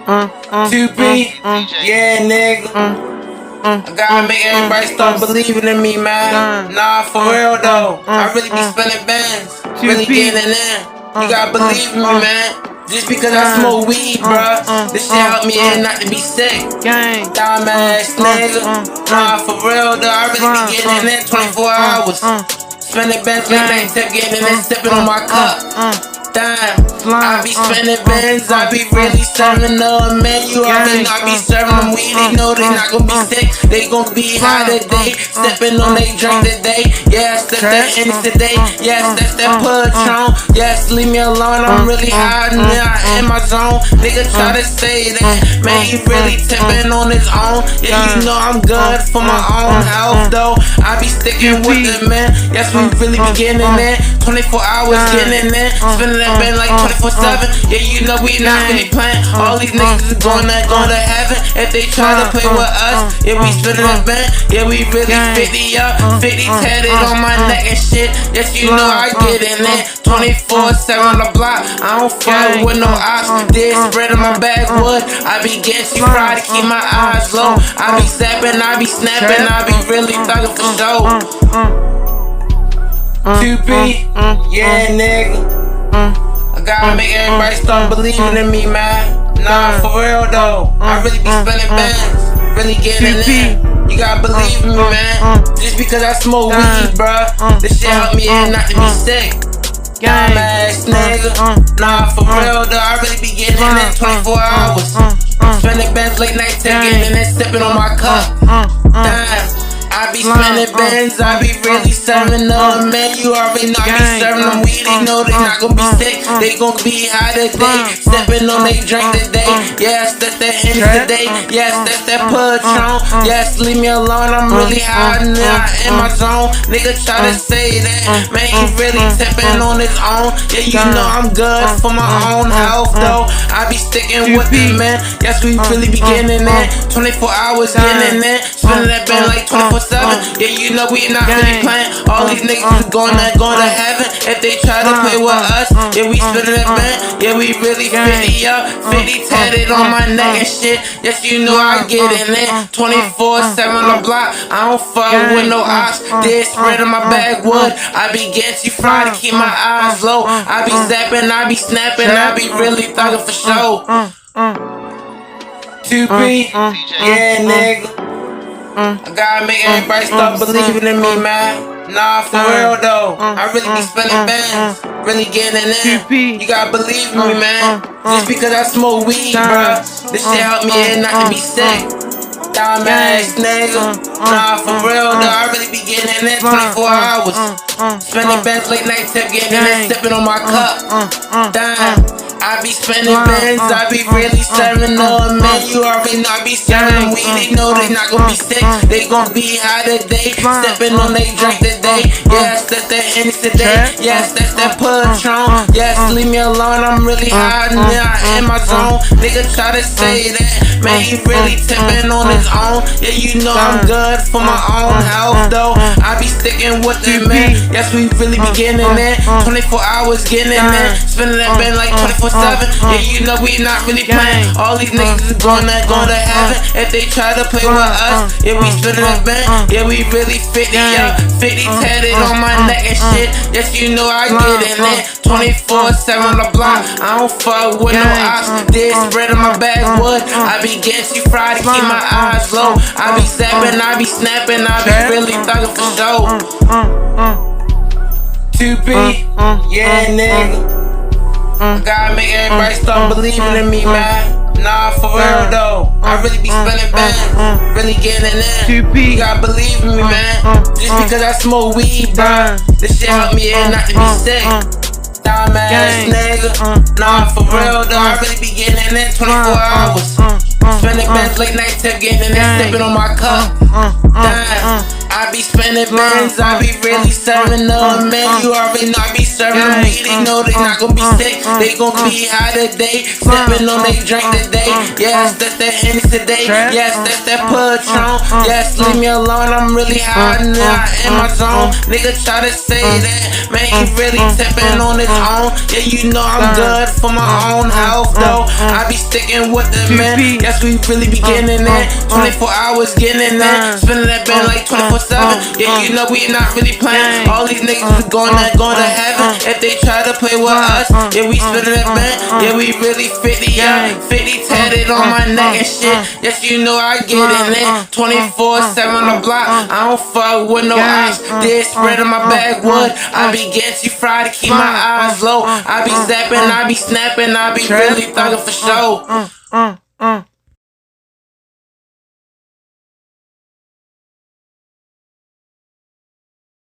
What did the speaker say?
2B, yeah, nigga. I gotta make everybody start believing in me, man. Nah, for real though. I really be spending bands, really getting in. You gotta believe in me, man. Just because I smoke weed, bruh, this shit help me in not to be sick. Dumbass nigga. Nah, for real though. I really be getting in 24 hours. Spending bands late night, tip getting in, sipping on my cup. Damn, I be spending bands, I be really serving them, man. You already know I be serving them weed. They know they not gonna be sick, they gon' be high today. Stepping on they drink today. Yes, that's that Henny today. Yes, that's that Patron. Yes, leave me alone, I'm really high now in my zone. Nigga try to say that, man, he really tipping on his own. Yeah, you know I'm good for my own health though. I be sticking with it, man. Yes, we really be getting in 24 hours getting in, spending that been like 24/7. Yeah, you know we not really playing. All these niggas is going to heaven if they try to play with us. Yeah, we spinning that band. Yeah, we really 50 up, 50 tatted on my neck and shit. Yes, you know I get in it 24/7 on the block. I don't fuck with no ops. Dead spread in my backwood. I be getting you fried to keep my eyes low. I be zapping, I be snapping, I be really thugging for show. 2B, yeah, nigga. I gotta make everybody start believing in me, man. Nah, for real though. I really be spending bands, really getting in. You gotta believe in me, man. Just because I smoke weed, bruh, this shit help me in not to be sick. Dumbass nigga. Nah, for real though. I really be getting in 24 hours. Spending bands late night, taking in and sipping on my cup. Damn. I be spending bands, I be really serving them, man. You already know I be serving them weed. They know they not gonna be sick, they gon' be high today. Stepping on they drink today. Yes, that's that Henny today. Yes, that's that Patron. Yes, leave me alone, I'm really high now in my zone. Nigga try to say that, man, he really tipping on his own. Yeah, you know I'm good for my own health though. I be sticking with it, man. Yes, we really be getting in 24 hours getting in, spending that band like 24/7. Yeah, you know we not really playing. All these niggas is going to heaven if they try to play with us. Yeah, we spinning that band. Yeah, we really 50 up, 50 tatted on my neck and shit. Yes, you know I get in it 24/7 on the block. I don't fuck with no ops. Dead spread in my backwood. I be getting you fried to keep my eyes low. I be zapping, I be snapping, I be really thugging for show. 2B, yeah, nigga. I gotta make everybody start believing in me, man. Nah, for real though. I really be spending bands, really getting in. You gotta believe in me, man. Just because I smoke weed, bruh, this shit help me in not to be sick. Dumbass nigga. Nah, for real though. I really be getting in 24 hours. Spending bands late night, tip getting in, sipping on my cup. Damn. I be spending bands, I be really serving them, man. You already know I be serving weed. They know they not gonna be sick, they gon' be high today. Stepping on they drink today. Yes, that's that Henny today. Yes, that's that Patron. Yes, leave me alone, I'm really high now in my zone. Nigga try to say that, man, he really tipping on his own. Yeah, you know I'm good for my own health though. I be sticking with it, man. Yes, we really be getting in there 24 hours getting in there, spending that band like 24/7. Yeah, you know we not really playing. All these niggas is going to heaven if they try to play with us. Yeah, we spinning that band. Yeah, we really 50 up, 50 tatted on my neck and shit. Yes, you know I get in it 24/7 on the block. I don't fuck with no ops. Dead spread in my backwood. I be getting you fried to keep my eyes low. I be zapping, I be snapping, I be really thugging for show. 2B, yeah, nigga. I gotta make everybody start believing in me, man. Nah, for real though. I really be spending bands, really getting in. You gotta believe in me, man. Just because I smoke weed, bruh, this shit help me in not to be sick. Dumbass nigga. Nah, for real though. I really be getting in 24 hours. Spending bands late night tip, getting and sipping on my cup. Damn. I be spending bands, I be really serving them, man. You already know I be serving them. They know they not gonna be sick, they gon' be high today. Sipping on they drink today. Yes, that's that Henny today. Yes, that's that Patron. Yes, leave me alone, I'm really high now in my zone. Nigga try to say that, man, he really tipping on his own. Yeah, you know I'm good for my own health, though. I be sticking with the man. Yes, we really be getting it. 24 hours getting it. Spending that band like 24/7. Yeah, you know we not really playing. All these niggas is going to heaven if they try to play with us. Yeah, we spinning that band. Yeah, we really 50 up, 50 tatted on my neck and shit. Yes, you know I get in it. 24/7 on the block. I don't fuck with no ops. Dead spread in my backwood. I be getting too fried to keep my eyes low. I be zapping, I be snapping, I be really thugging for show.